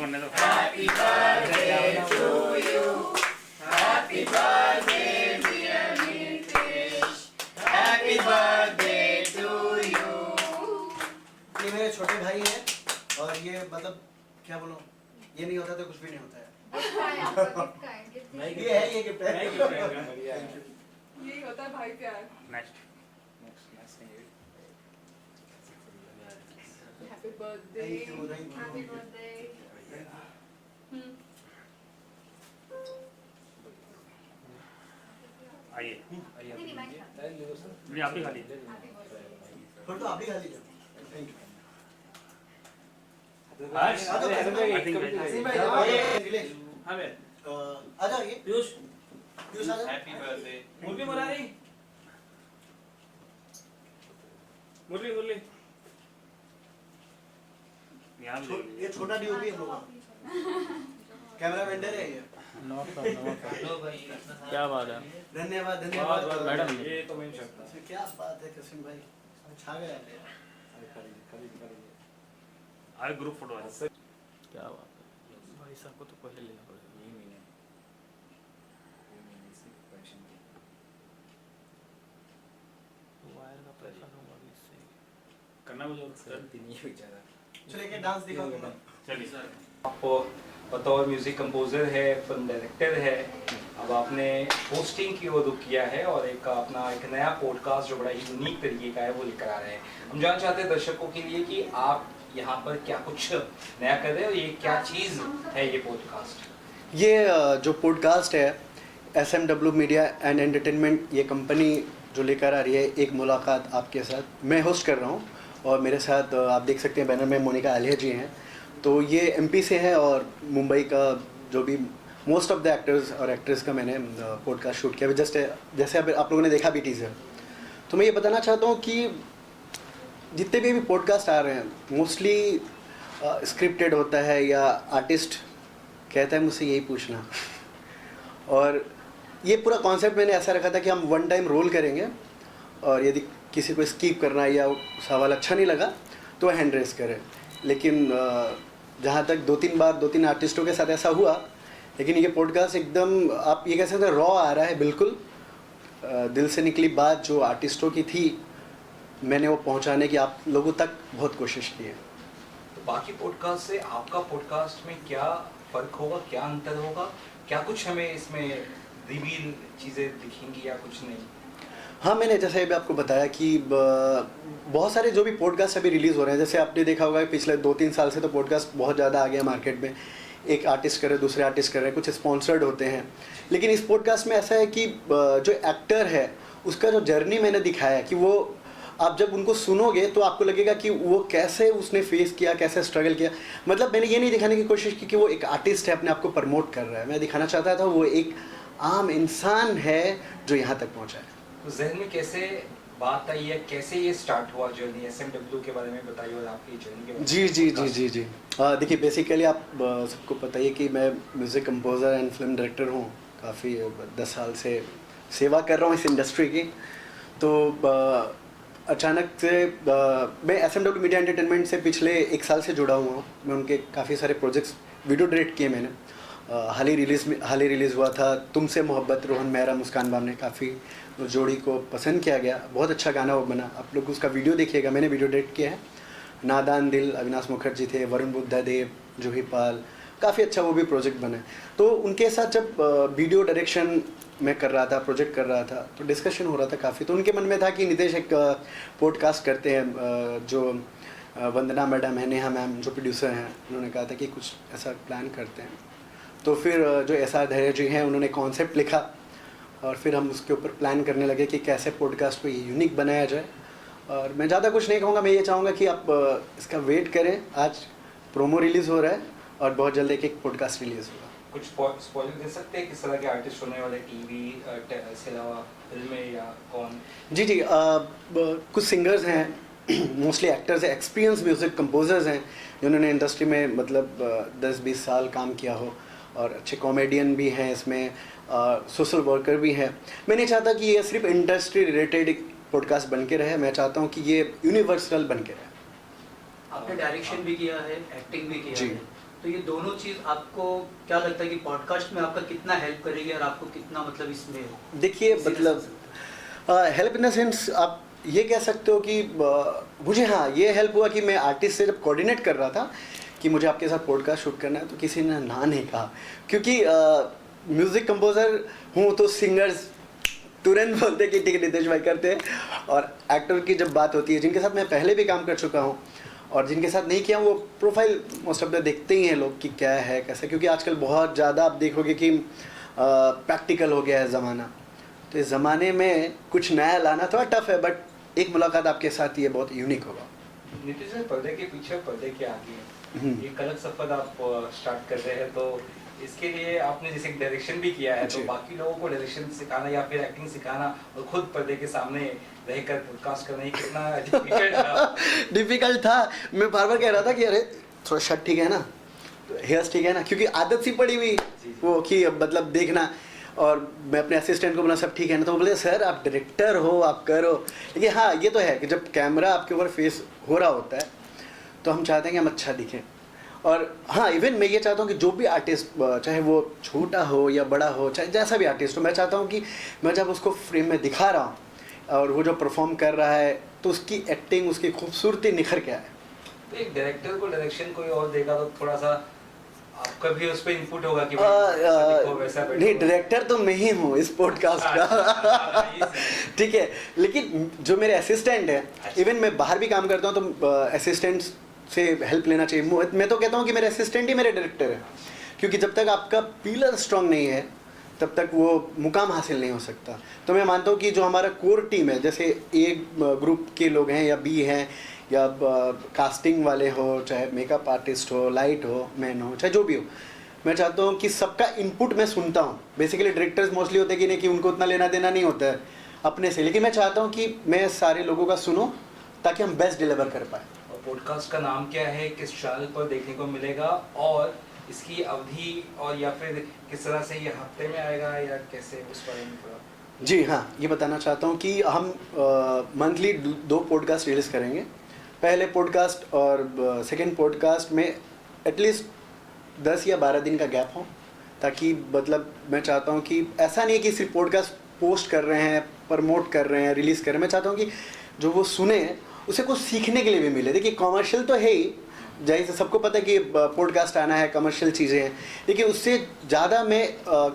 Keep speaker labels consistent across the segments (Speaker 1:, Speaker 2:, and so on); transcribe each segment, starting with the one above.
Speaker 1: बनने दो।
Speaker 2: Happy birthday to you. Happy birthday dear Nitish. Happy birthday to you.
Speaker 3: ये मेरे छोटे भाई हैं और ये मतलब क्या बोलूं, ये नहीं होता तो कुछ भी नहीं होता है। ये है, ये गिफ्ट है।
Speaker 4: यही होता है भाई प्यार।
Speaker 1: Next
Speaker 4: happy birthday.
Speaker 3: Thank you, thank you.
Speaker 4: Happy birthday.
Speaker 1: आइए, आप भी खा लीजिए।
Speaker 3: फिर तो आप भी खा लीजिए। Thank you.
Speaker 1: हर्ष,
Speaker 3: आ जाओ,
Speaker 1: I think
Speaker 3: हसीम भाई, रिलेश। आ जाइए। पीयूष आ जाओ।
Speaker 2: Happy birthday.
Speaker 5: मुरली बुला रही मुरली
Speaker 1: यहाँ भी देखिए।
Speaker 3: ये छोटा डीओपी हम लोग का। कैमरा वेंडर है ये।
Speaker 6: क्या बात है,
Speaker 3: धन्यवाद धन्यवाद
Speaker 6: मैडम।
Speaker 5: ये तो मैं नहीं सकता।
Speaker 3: इसमें क्या बात है कसिम भाई, छा गया।
Speaker 1: आए ग्रुप फोटो है।
Speaker 6: क्या बात है भाई साहब को तो पहले लेना पड़ेगा। वायर का पैसा दूंगा अभी इससे।
Speaker 5: करना मुझे
Speaker 6: नहीं बेचारा।
Speaker 3: चलिए के डांस दिखाओ थोड़ा।
Speaker 1: चलिए सर।
Speaker 5: आप बतौर म्यूजिक कंपोजर है, फिल्म डायरेक्टर है, अब आपने होस्टिंग की ओर रुख किया है और अपना एक नया पॉडकास्ट जो बड़ा ही यूनिक तरीके का है वो लेकर आ रहे हैं। हम जानना चाहते हैं दर्शकों के लिए कि आप यहाँ पर क्या कुछ नया कर रहे हैं और ये क्या चीज़ है ये पॉडकास्ट।
Speaker 3: ये जो पॉडकास्ट है SMW मीडिया एंड एंटरटेनमेंट, ये कंपनी जो लेकर आ रही है एक मुलाकात आपके साथ, मैं होस्ट कर रहा हूँ और मेरे साथ आप देख सकते हैं बैनर में मोनिका आलिया जी हैं। तो ये MP से है और मुंबई का जो भी मोस्ट ऑफ द एक्टर्स और एक्ट्रेस का मैंने पॉडकास्ट शूट किया। जैसे अब आप लोगों ने देखा भी टीजर, तो मैं ये बताना चाहता हूँ कि जितने भी पॉडकास्ट आ रहे हैं मोस्टली स्क्रिप्टेड होता है या आर्टिस्ट कहता है मुझसे यही पूछना। और ये पूरा कॉन्सेप्ट मैंने ऐसा रखा था कि हम वन टाइम रोल करेंगे और यदि किसी को स्कीप करना है या सवाल अच्छा नहीं लगा तो वह हैंड रेस करे। लेकिन जहाँ तक दो तीन आर्टिस्टों के साथ ऐसा हुआ, लेकिन ये पॉडकास्ट एकदम आप ये कह सकते हैं रॉ आ रहा है, बिल्कुल दिल से निकली बात जो आर्टिस्टों की थी मैंने वो पहुंचाने की आप लोगों तक बहुत कोशिश की है।
Speaker 5: तो बाकी पॉडकास्ट से आपका पॉडकास्ट में क्या फ़र्क होगा, क्या अंतर होगा, क्या कुछ हमें इसमें रिवील चीज़ें दिखेंगी या कुछ नहीं?
Speaker 3: हाँ, मैंने जैसे अभी आपको बताया कि बहुत सारे जो भी पॉडकास्ट अभी रिलीज़ हो रहे हैं, जैसे आपने देखा होगा पिछले 2-3 साल से तो पॉडकास्ट बहुत ज़्यादा आ गया मार्केट में। एक आर्टिस्ट कर रहे दूसरे आर्टिस्ट कर रहे हैं, कुछ स्पॉन्सर्ड होते हैं। लेकिन इस पॉडकास्ट में ऐसा है कि जो एक्टर है उसका जो जर्नी मैंने दिखाया कि वो आप जब उनको सुनोगे तो आपको लगेगा कि वो कैसे उसने फेस किया, कैसे स्ट्रगल किया। मतलब मैंने ये नहीं दिखाने की कोशिश की कि वो एक आर्टिस्ट है अपने आप को प्रमोट कर रहा है। मैं दिखाना चाहता था वो एक आम इंसान है जो यहाँ तक पहुँचा है।
Speaker 5: तो जहन में कैसे बात आई है, कैसे ये स्टार्ट हुआ जर्नी? SMW के बारे में बताइए और आपकी जर्नी के बारे में।
Speaker 3: जी। देखिए बेसिकली आप सबको पता ही है कि मैं music composer and film director हूँ। काफ़ी 10 साल से सेवा कर रहा हूँ इस इंडस्ट्री की। तो अचानक से मैं SMW मीडिया एंटरटेनमेंट से पिछले 1 साल से जुड़ा हुआ हूँ। मैं उनके काफ़ी सारे प्रोजेक्ट्स वीडियो डायरेक्ट किए मैंने। हाल ही रिलीज़ हुआ था तुमसे मोहब्बत, रोहन मेहरा मुस्कान बाम ने काफ़ी जोड़ी को पसंद किया गया, बहुत अच्छा गाना वो बना। आप लोग उसका वीडियो देखिएगा, मैंने वीडियो डायरेक्ट किया है। नादान दिल, अविनाश मुखर्जी थे, वरुण बुद्धा देव, जूही पाल, काफ़ी अच्छा वो भी प्रोजेक्ट बना। तो उनके साथ जब वीडियो डायरेक्शन मैं कर रहा था, प्रोजेक्ट कर रहा था, तो डिस्कशन हो रहा था काफ़ी। तो उनके मन में था कि नितेश एक पॉडकास्ट करते हैं। जो वंदना मैडम है, नेहा मैम जो प्रोड्यूसर हैं, उन्होंने कहा था कि कुछ ऐसा प्लान करते हैं। तो फिर जो SR धैर्य जी हैं उन्होंने कॉन्सेप्ट लिखा और फिर हम उसके ऊपर प्लान करने लगे कि कैसे पॉडकास्ट को ये यूनिक बनाया जाए। और मैं ज़्यादा कुछ नहीं कहूँगा, मैं ये चाहूँगा कि आप इसका वेट करें। आज प्रोमो रिलीज़ हो रहा है और बहुत जल्द एक पॉडकास्ट रिलीज़ होगा।
Speaker 5: कुछ स्पॉइलर दे सकते हैं किस तरह के आर्टिस्ट होने वाले, टीवी से अलावा फिल्म में या कौन?
Speaker 3: जी कुछ सिंगर्स हैं, मोस्टली एक्टर्स हैं, एक्सपीरियंस म्यूज़िक कंपोजर्स हैं जिन्होंने इंडस्ट्री में मतलब 10-20 साल काम किया हो और अच्छे कॉमेडियन भी हैं इसमें, सोशल वर्कर भी हैं। मैं नहीं चाहता कि ये सिर्फ इंडस्ट्री रिलेटेड एक पॉडकास्ट बन के रहे, मैं चाहता हूँ कि ये यूनिवर्सल बन के रहे।
Speaker 7: आपने डायरेक्शन भी किया है, एक्टिंग भी किया
Speaker 3: जी।
Speaker 7: है,
Speaker 2: तो ये दोनों चीज़ आपको क्या लगता है कि पॉडकास्ट में आपका कितना हेल्प करेगी और आपको कितना मतलब इसमें
Speaker 3: देखिए मतलब हेल्प इन द सेंस आप ये कह सकते हो कि मुझे हाँ ये हेल्प हुआ कि मैं आर्टिस्ट से जब कोऑर्डिनेट कर रहा था कि मुझे आपके साथ पॉडकास्ट शूट करना है तो किसी ने ना नहीं कहा, क्योंकि म्यूज़िक कंपोज़र हूँ तो सिंगर्स तुरंत बोलते कि ठीक है नितेश भाई करते हैं, और एक्टर की जब बात होती है जिनके साथ मैं पहले भी काम कर चुका हूँ और जिनके साथ नहीं किया वो प्रोफाइल मोस्ट ऑफ द देखते ही हैं लोग कि क्या है कैसे, क्योंकि आजकल बहुत ज़्यादा आप देखोगे कि प्रैक्टिकल हो गया है ज़माना, तो इस ज़माने में कुछ नया लाना थोड़ा टफ है, बट एक मुलाकात आपके साथ ये बहुत यूनिक होगा।
Speaker 5: नीतीश भाई, पर्दे के पीछे पर्दे के आगे ये अलग सफर आप स्टार्ट कर रहे हैं, तो इसके लिए आपने जैसे डायरेक्शन भी किया है, तो बाकी लोगों को डायरेक्शन सिखाना या फिर एक्टिंग सिखाना और खुद पर्दे के सामने रहकर पॉडकास्ट करना ये कितना डिफिकल्ट था?
Speaker 3: डिफिकल्ट था, मैं बार बार कह रहा था कि अरे थोड़ा शर्ट ठीक है ना, हेयर्स ठीक है ना, क्योंकि आदत सी पड़ी हुई वो कि मतलब देखना, और मैं अपने असिस्टेंट को बोला सब ठीक है ना, तो वो बोले सर आप डायरेक्टर हो आप करो। लेकिन हाँ ये तो है कि जब कैमरा आपके ऊपर फेस हो रहा होता है तो हम चाहते हैं कि हम अच्छा दिखें, और हाँ इवन मैं ये चाहता हूँ कि जो भी आर्टिस्ट चाहे वो छोटा हो या बड़ा हो, चाहे जैसा भी आर्टिस्ट हो, मैं चाहता हूँ कि मैं जब उसको फ्रेम में दिखा रहा हूँ और वो जो परफॉर्म कर रहा है तो उसकी एक्टिंग उसकी खूबसूरती निखर के आए।
Speaker 5: तो एक डायरेक्टर को डायरेक्शन कोई और देगा तो थोड़ा सा आपका भी उस पर इनपुट होगा कि वैसा
Speaker 3: नहीं, डायरेक्टर तो मैं ही हूँ इस पॉडकास्ट का ठीक है, लेकिन जो मेरे असिस्टेंट है, इवन मैं बाहर भी काम करता हूँ तो असिस्टेंट्स से हेल्प लेना चाहिए। मैं तो कहता हूँ कि मेरे असिस्टेंट ही मेरे डायरेक्टर है, क्योंकि जब तक आपका पिलर स्ट्रांग नहीं है तब तक वो मुकाम हासिल नहीं हो सकता। तो मैं मानता हूँ कि जो हमारा कोर टीम है, जैसे एक ग्रुप के लोग हैं या बी हैं या कास्टिंग वाले हो, चाहे मेकअप आर्टिस्ट हो, लाइट हो, मैन हो, चाहे जो भी हो, मैं चाहता हूँ कि सबका इनपुट मैं सुनता हूँ। बेसिकली डायरेक्टर्स मोस्टली होते हैं कि नहीं कि उनको उतना लेना देना नहीं होता है अपने से, लेकिन मैं चाहता हूँ कि मैं सारे लोगों का सुनूँ ताकि हम बेस्ट डिलीवर कर पाए।
Speaker 5: और पॉडकास्ट का नाम क्या है, किस चैनल पर देखने को मिलेगा, और इसकी अवधि और या फिर किस तरह से ये हफ्ते में आएगा या कैसे, उस बारे में थोड़ा?
Speaker 3: जी हाँ, ये बताना चाहता हूँ कि हम मंथली 2 पॉडकास्ट रिलीज़ करेंगे। पहले पॉडकास्ट और सेकंड पॉडकास्ट में एटलीस्ट 10 या 12 दिन का गैप हो, ताकि मतलब मैं चाहता हूँ कि ऐसा नहीं है कि सिर्फ पॉडकास्ट पोस्ट कर रहे हैं, प्रमोट कर रहे हैं, रिलीज़ कर रहे हैं। मैं चाहता हूँ कि जो वो सुने उसे कुछ सीखने के लिए भी मिले। देखिए कमर्शियल तो है ही, जैसे सबको पता है कि पॉडकास्ट आना है, कमर्शियल चीज़ें हैं, लेकिन उससे ज़्यादा मैं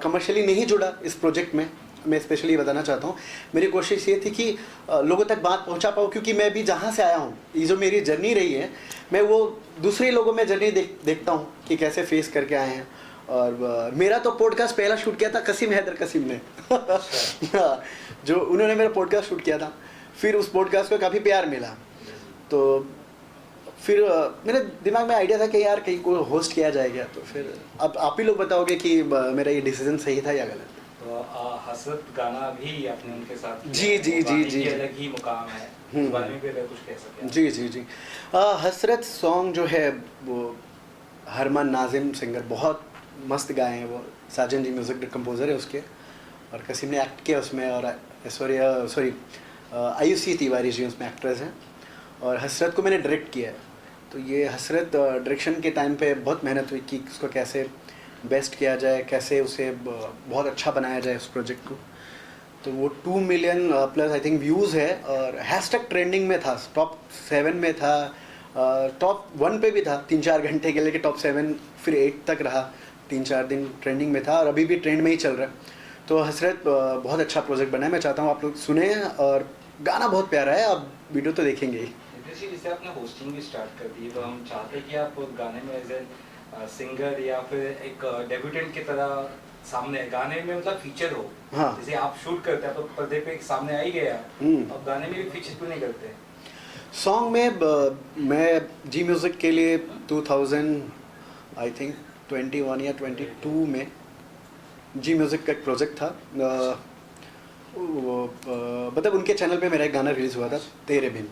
Speaker 3: कमर्शियली नहीं जुड़ा इस प्रोजेक्ट में। मैं स्पेशली बताना चाहता हूँ, मेरी कोशिश ये थी कि लोगों तक बात पहुँचा पाऊँ, क्योंकि मैं भी जहाँ से आया हूँ, ये जो मेरी जर्नी रही है, मैं वो दूसरे लोगों में जर्नी देखता हूँ कि कैसे फेस करके आए हैं। और मेरा तो पॉडकास्ट पहला शूट किया था कसीम हैदर कसीम ने हाँ, जो उन्होंने मेरा पॉडकास्ट शूट किया था, फिर उस पॉडकास्ट को काफ़ी प्यार मिला, तो फिर मेरे दिमाग में आइडिया था कि यार कहीं को होस्ट किया जाएगा, तो फिर अब आप ही लोग बताओगे कि मेरा ये डिसीजन सही था या गलत।
Speaker 5: तो हसरत गाना भी आपने उनके साथ
Speaker 3: जी जी जी जी
Speaker 5: अलग ही मुकाम है, उस बारे में भी अगर कुछ कह सकें?
Speaker 3: जी जी जी हसरत सॉन्ग जो है वो हरमान नाजिम सिंगर बहुत मस्त गाए हैं, वो साजन जी म्यूज़िक कंपोज़र है उसके, और कसीम ने एक्ट किया उसमें, और सॉरी आयुषी तिवारी जी उसमें एक्ट्रेस हैं, और हसरत को मैंने डायरेक्ट किया है। तो ये हसरत डायरेक्शन के टाइम पे बहुत मेहनत हुई कि उसको कैसे बेस्ट किया जाए, कैसे उसे बहुत अच्छा बनाया जाए उस प्रोजेक्ट को। तो वो 2 million plus I think views है, और हैशटैग ट्रेंडिंग में था, टॉप 7 में था, टॉप 1 पे भी था 3-4 घंटे के लिए, कि टॉप 7 फिर 8 तक रहा, 3-4 दिन ट्रेंडिंग में था, और अभी भी ट्रेंड में ही चल रहा है। तो हसरत बहुत अच्छा प्रोजेक्ट बना है, मैं चाहता हूँ आप लोग सुने, और गाना बहुत प्यारा है, आप वीडियो तो देखेंगे ही।
Speaker 5: जैसे आपने होस्टिंग भी स्टार्ट कर दी, तो हम चाहते हैं कि आप गाने में एज ए सिंगर या फिर एक डेब्यूटेंट की तरह सामने गाने में मतलब फीचर हो।
Speaker 3: हाँ।
Speaker 5: जैसे आप शूट करते हैं तो पर्दे पे सामने आ ही गया, अब गाने में भी फीचर क्यों नहीं करते?
Speaker 3: सॉन्ग में मैं जी म्यूज़िक के लिए 2000 आई थिंक 21 या 22 में जी म्यूज़िक का एक प्रोजेक्ट था, मतलब उनके चैनल पे मेरा एक गाना रिलीज़ हुआ था, तेरे बिन।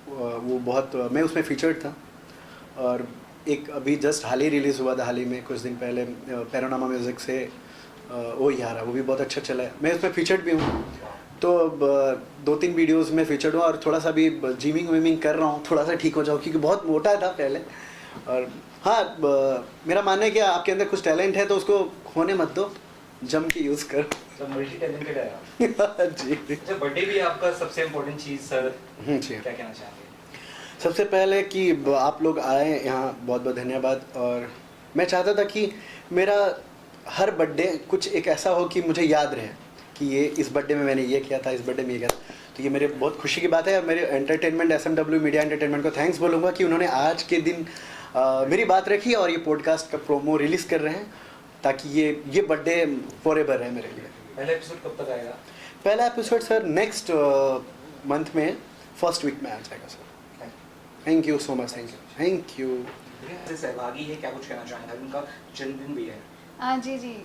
Speaker 3: वो बहुत मैं उसमें फीचर्ड था, और एक अभी जस्ट हाल ही रिलीज़ हुआ था, हाल ही में कुछ दिन पहले पैरोनामा म्यूज़िक से ओ यारा, वो भी बहुत अच्छा चला है, मैं उसमें फीचर्ड भी हूँ। तो 2-3 वीडियोस में फीचर्ड हूँ, और थोड़ा सा भी जिमिंग विमिंग कर रहा हूँ, थोड़ा सा ठीक हो जाऊँ, क्योंकि बहुत मोटा था पहले, और हाँ, मेरा मानना है कि आपके अंदर कुछ टैलेंट है तो उसको खोने मत दो, जम के यूज़ करो।
Speaker 5: तो मल्टी टैलेंटेड है आप।
Speaker 3: जी
Speaker 5: अच्छा, बर्थडे भी आपका सबसे इम्पोर्टेंट चीज़ सर,
Speaker 3: जी।
Speaker 5: क्या कहना चाहेंगे?
Speaker 3: सबसे पहले कि आप लोग आए यहाँ, बहुत बहुत धन्यवाद। और मैं चाहता था कि मेरा हर बर्थडे कुछ एक ऐसा हो कि मुझे याद रहे कि ये इस बर्थडे में मैंने ये किया था, इस बर्थडे में ये किया था। तो ये मेरे बहुत खुशी की बात है। और मेरे एंटरटेनमेंट SMW मीडिया एंटरटेनमेंट को थैंक्स बोलूँगा कि उन्होंने आज के दिन मेरी बात रखी और ये पॉडकास्ट का प्रोमो रिलीज़ कर रहे हैं, ताकि ये बर्थडे फॉरएवर है मेरे लिए।
Speaker 5: पहला एपिसोड कब तक आएगा?
Speaker 3: पहला एपिसोड सर नेक्स्ट मंथ में फर्स्ट वीक में आ जाएगा sir. Thank you so much, thank you.
Speaker 5: सहभागी है, क्या कुछ कहना चाहेंगे? उनका जन्मदिन भी है।
Speaker 7: जी जी,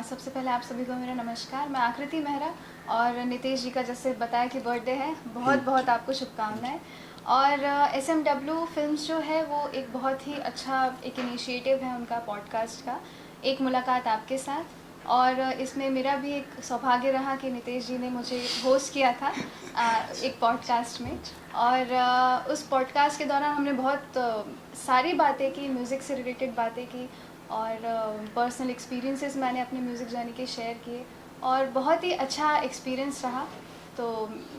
Speaker 7: सबसे पहले आप सभी को मेरा नमस्कार। मैं आकृति मेहरा और नितेश जी का जैसे बताया कि बर्थडे है, बहुत बहुत आपको शुभकामनाएं। और SMW फिल्म्स जो है वो एक बहुत ही अच्छा एक इनिशिएटिव है उनका पॉडकास्ट का, एक मुलाकात आपके साथ। और इसमें मेरा भी एक सौभाग्य रहा कि नितेश जी ने मुझे होस्ट किया था एक पॉडकास्ट में। और उस पॉडकास्ट के दौरान हमने बहुत सारी बातें की, म्यूज़िक से रिलेटेड बातें की और पर्सनल एक्सपीरियंसेस मैंने अपने म्यूज़िक जर्नी के शेयर किए और बहुत ही अच्छा एक्सपीरियंस रहा। तो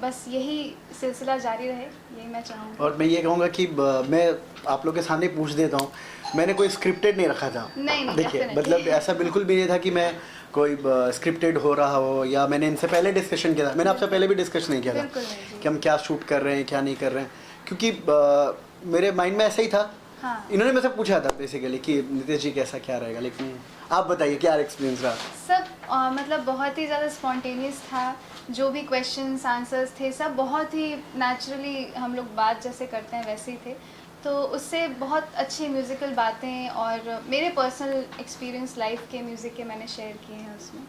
Speaker 7: बस यही सिलसिला जारी रहे, यही मैं चाहूँगी।
Speaker 3: और मैं ये कहूँगा कि मैं आप लोग के सामने पूछ देता हूँ, मैंने कोई स्क्रिप्टेड नहीं रखा था।
Speaker 7: नहीं,
Speaker 3: देखिए,
Speaker 7: definitely।
Speaker 3: मतलब ऐसा बिल्कुल भी नहीं था कि मैं कोई स्क्रिप्टेड हो रहा हो, या मैंने इनसे पहले डिस्कशन किया था। मैंने आपसे पहले भी डिस्कस नहीं किया था
Speaker 7: बिल्कुल नहीं जी।
Speaker 3: कि हम क्या शूट कर रहे हैं, क्या नहीं कर रहे हैं, क्योंकि मेरे माइंड में ऐसा ही था।
Speaker 7: हाँ।
Speaker 3: इन्होंने मुझसे पूछा था बेसिकली कि नितेश जी कैसा क्या रहेगा, लेकिन आप बताइए क्या एक्सपीरियंस रहा?
Speaker 7: सब मतलब बहुत ही ज़्यादा स्पॉन्टेनियस था। जो भी क्वेश्चंस आंसर्स थे सब बहुत ही नेचुरली हम लोग बात जैसे करते हैं वैसे ही थे। तो उससे बहुत अच्छी म्यूज़िकल बातें और मेरे पर्सनल एक्सपीरियंस लाइफ के म्यूज़िक के मैंने शेयर किए हैं उसमें।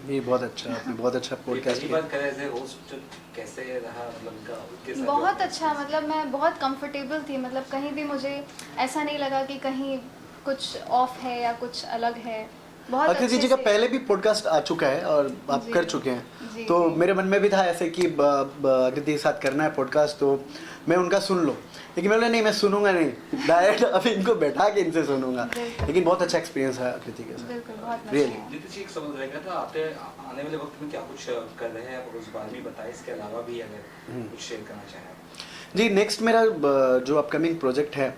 Speaker 3: ये बहुत अच्छा, आपने बहुत अच्छा पॉडकास्ट
Speaker 5: पहली
Speaker 3: किया।
Speaker 5: बार करे एज होस्ट, कैसे रहा मतलब उनका उनके साथ?
Speaker 7: बहुत अच्छा, मतलब मैं बहुत कंफर्टेबल थी। मतलब कहीं भी मुझे ऐसा नहीं लगा कि कहीं कुछ ऑफ है या कुछ अलग है। बहुत
Speaker 3: आकृति
Speaker 7: अच्छे
Speaker 3: जी का
Speaker 7: से-
Speaker 3: पहले भी पॉडकास्ट आ चुका है और आप
Speaker 7: जी।
Speaker 3: कर चुके हैं,
Speaker 7: जी,
Speaker 3: तो
Speaker 7: जी।
Speaker 3: मेरे मन में भी था ऐसे कि आकृति के साथ करना है पॉडकास्ट, तो मैं उनका सुन लो, लेकिन मैं बोला नहीं, मैं सुनूंगा नहीं, डायरेक्ट अभी इनको बैठा के इनसे सुनूंगा।
Speaker 7: बिल्कुल।
Speaker 3: लेकिन बहुत अच्छा एक्सपीरियंस है आकृति के साथ,
Speaker 7: बिल्कुल, बहुत
Speaker 3: Really?
Speaker 7: मजा आया।
Speaker 5: नितिन जी, एक सवाल रहेगा था, आपने आने वाले वक्त में क्या कुछ कर रहे हैं आप उस बारे में बताएं, इसके अलावा भी अगर कुछ शेयर करना चाहें आप।
Speaker 3: जी। नेक्स्ट मेरा जो अपकमिंग प्रोजेक्ट है,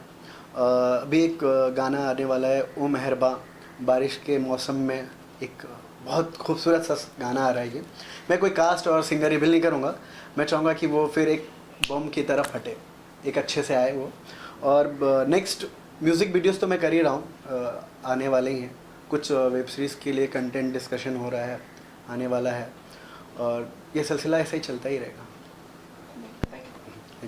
Speaker 3: अभी एक गाना आने वाला है, ओ मेहरबा, बारिश के मौसम में, एक बहुत खूबसूरत सा गाना आ रहा है। ये मैं कोई कास्ट और सिंगर रिवील नहीं करूँगा, मैं चाहूँगा कि वो फिर एक बम की तरफ हटे, एक अच्छे से आए वो। और नेक्स्ट म्यूज़िक वीडियोस तो मैं कर ही रहा हूँ, आने वाले ही हैं। कुछ वेब सीरीज़ के लिए कंटेंट डिस्कशन हो रहा है, आने वाला है, और ये सिलसिला ऐसे ही चलता ही रहेगा। Thank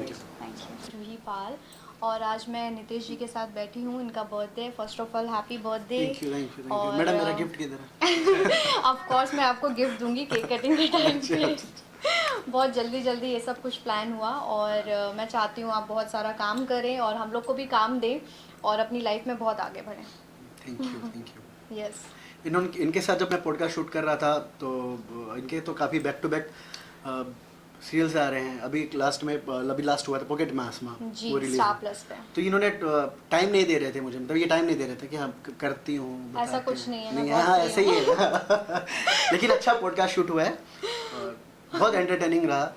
Speaker 3: you.
Speaker 7: Thank you.
Speaker 8: Juhi Pal, और आज मैं नितेश जी के साथ बैठी हूँ। इनका birthday, first of all happy birthday.
Speaker 3: Thank you, thank you.
Speaker 8: और
Speaker 3: मैडम, मेरा गिफ्ट किधर है?
Speaker 8: ऑफ कोर्स मैं आपको गिफ्ट दूंगी केक कटिंग के टाइम पे। बहुत जल्दी जल्दी ये सब कुछ प्लान हुआ और मैं चाहती हूँ आप बहुत सारा काम करें और हम लोग को भी काम दें और अपनी लाइफ में बहुत आगे बढ़ें।
Speaker 3: Thank you, thank you.
Speaker 8: Yes.
Speaker 3: इनके साथ जब मैं पॉडकास्ट शूट कर रहा था तो इनके तो काफ़ी बैक टू बैक सीरियल्स आ रहे हैं। अभी लास्ट में अभी लास्ट हुआ था पॉकेट में आसमां,
Speaker 8: जी,
Speaker 3: वो release
Speaker 8: स्टार
Speaker 3: है।
Speaker 8: प्लस पे।
Speaker 3: तो इन्होंने टाइम नहीं दे रहे थे मुझे, मतलब ये टाइम नहीं दे रहे थे कि हाँ करती हूँ,
Speaker 8: ऐसा
Speaker 3: बताती
Speaker 8: कुछ
Speaker 3: हूँ।
Speaker 8: नहीं है, मैं
Speaker 3: नहीं,
Speaker 8: बहुत
Speaker 3: हाँ
Speaker 8: free
Speaker 3: ऐसे ही है। लेकिन अच्छा पॉडकास्ट शूट हुआ है और बहुत एंटरटेनिंग रहा।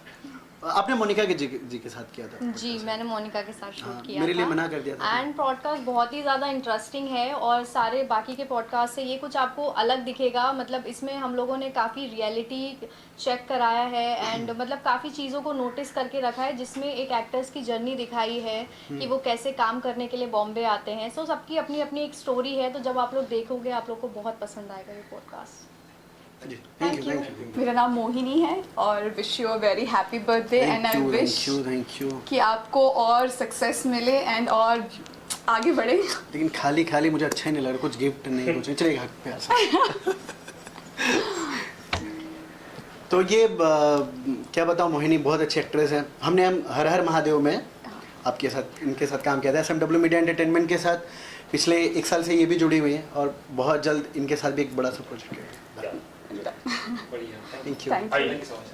Speaker 3: आपने मोनिका जी के साथ किया था
Speaker 8: जी,
Speaker 3: podcast?
Speaker 8: मैंने मोनिका के साथ
Speaker 3: हाँ,
Speaker 8: शूट किया
Speaker 3: मेरे लिए
Speaker 8: था।
Speaker 3: मना कर दिया था।
Speaker 8: एंड पॉडकास्ट बहुत ही ज़्यादा इंटरेस्टिंग है और सारे बाकी के पॉडकास्ट से ये कुछ आपको अलग दिखेगा। मतलब इसमें हम लोगों ने काफ़ी रियलिटी चेक कराया है एंड मतलब काफ़ी चीज़ों को नोटिस करके रखा है, जिसमें एक एक्टर्स की जर्नी दिखाई है कि वो कैसे काम करने के लिए बॉम्बे आते हैं। सो सबकी अपनी अपनी एक स्टोरी है, तो जब आप लोग देखोगे आप लोग को बहुत पसंद आएगा ये पॉडकास्ट।
Speaker 3: जी, थैंक यू, थैंक यू।
Speaker 4: मेरा नाम मोहिनी है और wish you a very happy birthday and I wish
Speaker 3: thank you.
Speaker 4: कि आपको और सक्सेस मिले एंड और आगे बढ़े।
Speaker 3: लेकिन खाली खाली मुझे अच्छा ही नहीं लग रहा, कुछ गिफ्ट नहीं, कुछ नहीं चलेगा प्यार से। तो ये क्या बताऊँ, मोहिनी बहुत अच्छी एक्ट्रेस है। हम हर हर महादेव में आपके साथ, इनके साथ काम किया था, SMW मीडिया एंटरटेनमेंट के साथ। पिछले 1 साल से ये भी जुड़ी हुई है और बहुत जल्द इनके साथ भी एक बड़ा सा प्रोजेक्ट है।
Speaker 5: बढ़िया,
Speaker 3: thank you.
Speaker 4: Thank you.
Speaker 5: Thank you so much.